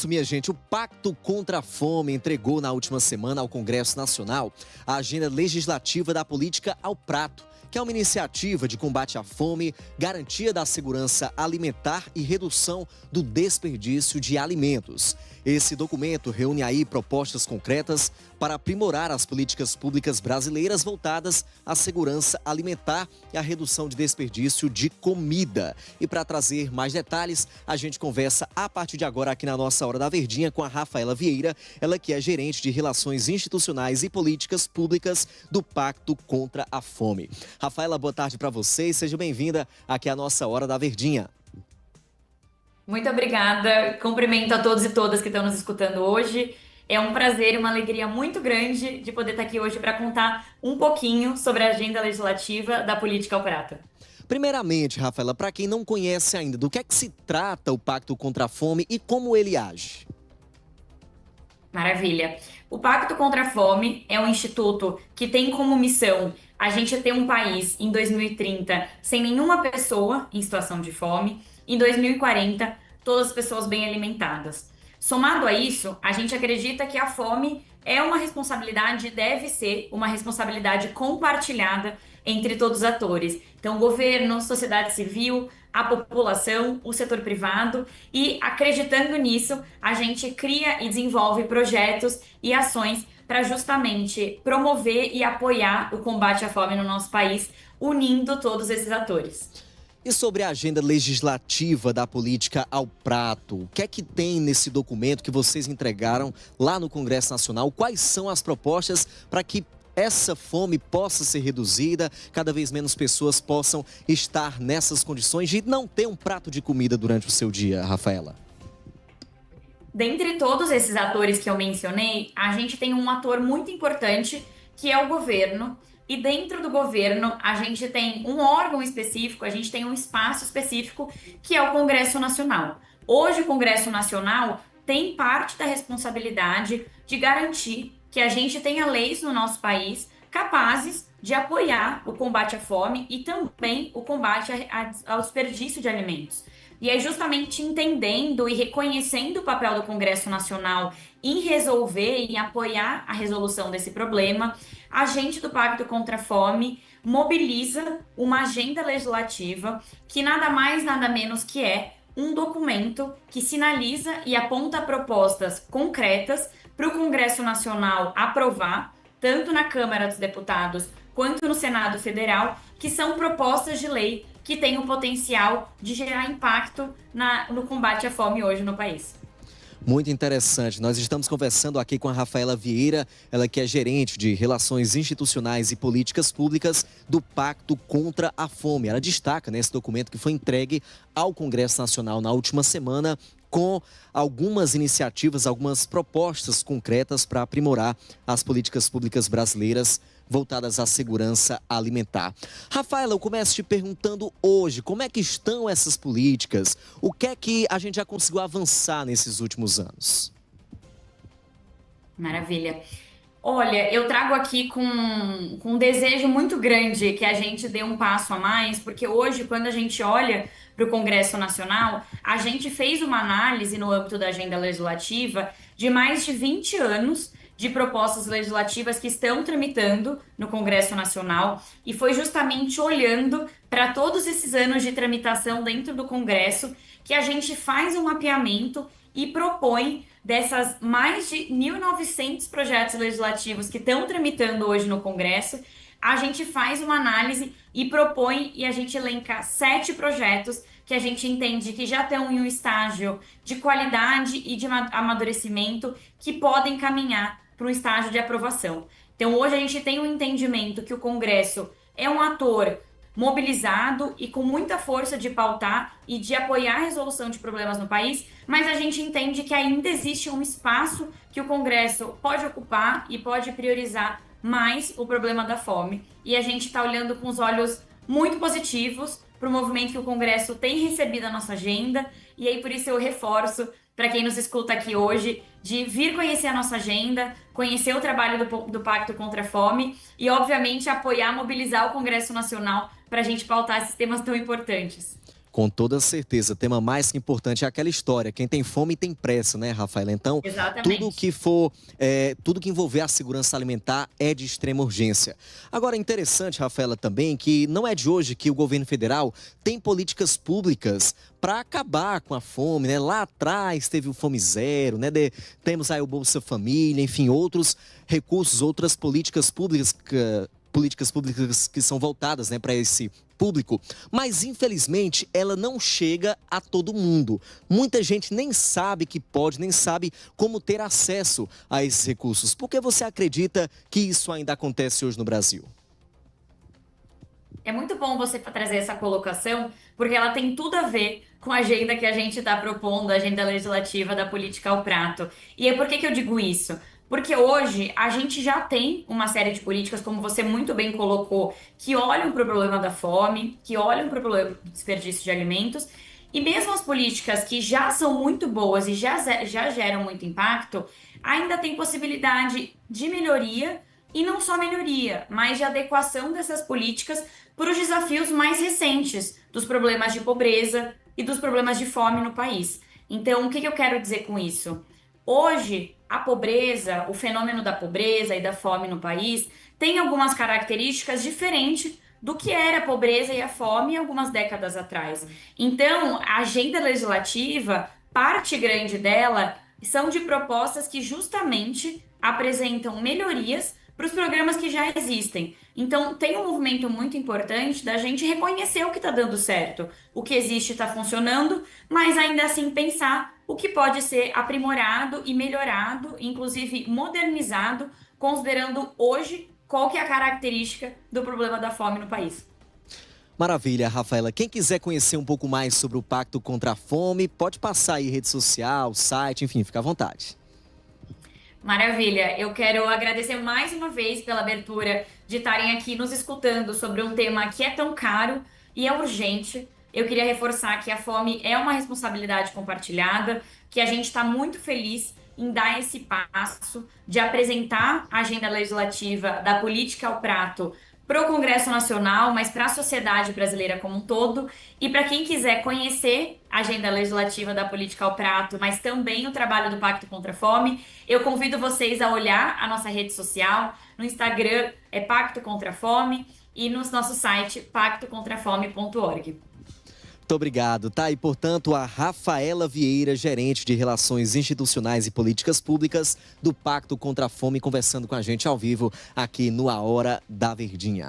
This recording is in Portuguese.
Minha gente, o Pacto contra a Fome entregou na última semana ao Congresso Nacional a agenda legislativa da política ao prato, que é uma iniciativa de combate à fome, garantia da segurança alimentar e redução do desperdício de alimentos. Esse documento reúne aí propostas concretas para aprimorar as políticas públicas brasileiras voltadas à segurança alimentar e à redução de desperdício de comida. E para trazer mais detalhes, a gente conversa a partir de agora aqui na nossa Hora da Verdinha com a Rafaela Vieira, ela que é gerente de Relações Institucionais e Políticas Públicas do Pacto contra a Fome. Rafaela, boa tarde para você e seja bem-vinda aqui à nossa Hora da Verdinha. Muito obrigada. Cumprimento a todos e todas que estão nos escutando hoje. É um prazer e uma alegria muito grande de poder estar aqui hoje para contar um pouquinho sobre a agenda legislativa da política ao prato. Primeiramente, Rafaela, para quem não conhece ainda, do que é que se trata o Pacto contra a Fome e como ele age? Maravilha. O Pacto contra a Fome é um instituto que tem como missão a gente ter um país em 2030 sem nenhuma pessoa em situação de fome, em 2040 todas as pessoas bem alimentadas. Somado a isso, a gente acredita que a fome é uma responsabilidade, deve ser uma responsabilidade compartilhada entre todos os atores. Então, governo, sociedade civil, a população, o setor privado, e acreditando nisso, a gente cria e desenvolve projetos e ações para justamente promover e apoiar o combate à fome no nosso país, unindo todos esses atores. E sobre a agenda legislativa da política ao prato, o que é que tem nesse documento que vocês entregaram lá no Congresso Nacional? Quais são as propostas para que essa fome possa ser reduzida, cada vez menos pessoas possam estar nessas condições de não ter um prato de comida durante o seu dia, Rafaela? Dentre todos esses atores que eu mencionei, a gente tem um ator muito importante, que é o governo. E dentro do governo, a gente tem um órgão específico, a gente tem um espaço específico, que é o Congresso Nacional. Hoje, o Congresso Nacional tem parte da responsabilidade de garantir que a gente tenha leis no nosso país capazes de apoiar o combate à fome e também o combate ao desperdício de alimentos. E é justamente entendendo e reconhecendo o papel do Congresso Nacional em resolver e apoiar a resolução desse problema, a gente do Pacto contra a Fome mobiliza uma agenda legislativa que nada mais, nada menos que é um documento que sinaliza e aponta propostas concretas para o Congresso Nacional aprovar, tanto na Câmara dos Deputados quanto no Senado Federal, que são propostas de lei que têm o potencial de gerar impacto no combate à fome hoje no país. Muito interessante. Nós estamos conversando aqui com a Rafaela Vieira, ela que é gerente de Relações Institucionais e Políticas Públicas do Pacto contra a Fome. Ela destaca nesse documento que foi entregue ao Congresso Nacional na última semana com algumas iniciativas, algumas propostas concretas para aprimorar as políticas públicas brasileiras voltadas à segurança alimentar. Rafaela, eu começo te perguntando hoje, como é que estão essas políticas? O que é que a gente já conseguiu avançar nesses últimos anos? Maravilha. Olha, eu trago aqui com um desejo muito grande que a gente dê um passo a mais, porque hoje, quando a gente olha para o Congresso Nacional, a gente fez uma análise no âmbito da agenda legislativa de mais de 20 anos de propostas legislativas que estão tramitando no Congresso Nacional, e foi justamente olhando para todos esses anos de tramitação dentro do Congresso que a gente faz um mapeamento e propõe dessas mais de 1.900 projetos legislativos que estão tramitando hoje no Congresso, a gente faz uma análise e propõe e a gente elenca 7 projetos que a gente entende que já estão em um estágio de qualidade e de amadurecimento que podem caminhar para um estágio de aprovação. Então, hoje a gente tem um entendimento que o Congresso é um ator mobilizado e com muita força de pautar e de apoiar a resolução de problemas no país, mas a gente entende que ainda existe um espaço que o Congresso pode ocupar e pode priorizar mais o problema da fome. E a gente está olhando com os olhos muito positivos para o movimento que o Congresso tem recebido a nossa agenda, e aí por isso eu reforço para quem nos escuta aqui hoje, de vir conhecer a nossa agenda, conhecer o trabalho do Pacto contra a Fome e, obviamente, apoiar, mobilizar o Congresso Nacional para a gente pautar esses temas tão importantes. Com toda certeza, tema mais que importante é aquela história, quem tem fome tem pressa, né, Rafaela? Então, Exatamente. tudo que envolver a segurança alimentar é de extrema urgência. Agora, é interessante, Rafaela, também, que não é de hoje que o governo federal tem políticas públicas para acabar com a fome, né? Lá atrás teve o Fome Zero, né? Temos aí o Bolsa Família, enfim, outros recursos, outras políticas públicas que são voltadas, né, para esse público, mas infelizmente ela não chega a todo mundo. Muita gente nem sabe que pode, nem sabe como ter acesso a esses recursos. Por que você acredita que isso ainda acontece hoje no Brasil? É muito bom você trazer essa colocação, porque ela tem tudo a ver com a agenda que a gente está propondo, a agenda legislativa da política ao prato. E por que eu digo isso? Porque hoje a gente já tem uma série de políticas, como você muito bem colocou, que olham para o problema da fome, que olham para o problema do desperdício de alimentos, e mesmo as políticas que já são muito boas e já geram muito impacto, ainda tem possibilidade de melhoria, e não só melhoria, mas de adequação dessas políticas para os desafios mais recentes dos problemas de pobreza e dos problemas de fome no país. Então, o que eu quero dizer com isso? Hoje, a pobreza, o fenômeno da pobreza e da fome no país tem algumas características diferentes do que era a pobreza e a fome algumas décadas atrás. Então, a agenda legislativa, parte grande dela, são de propostas que justamente apresentam melhorias para os programas que já existem. Então, tem um movimento muito importante da gente reconhecer o que está dando certo, o que existe está funcionando, mas ainda assim pensar o que pode ser aprimorado e melhorado, inclusive modernizado, considerando hoje qual que é a característica do problema da fome no país. Maravilha, Rafaela. Quem quiser conhecer um pouco mais sobre o Pacto contra a Fome, pode passar aí rede social, site, enfim, fica à vontade. Maravilha, eu quero agradecer mais uma vez pela abertura de estarem aqui nos escutando sobre um tema que é tão caro e é urgente. Eu queria reforçar que a fome é uma responsabilidade compartilhada, que a gente está muito feliz em dar esse passo de apresentar a agenda legislativa da política ao prato para o Congresso Nacional, mas para a sociedade brasileira como um todo. E para quem quiser conhecer a agenda legislativa da política ao prato, mas também o trabalho do Pacto contra a Fome, eu convido vocês a olhar a nossa rede social. No Instagram é Pacto contra a Fome e no nosso site pactocontrafome.org. Muito obrigado, tá? E, portanto, a Rafaela Vieira, gerente de Relações Institucionais e Políticas Públicas do Pacto contra a Fome, conversando com a gente ao vivo aqui no A Hora da Verdinha.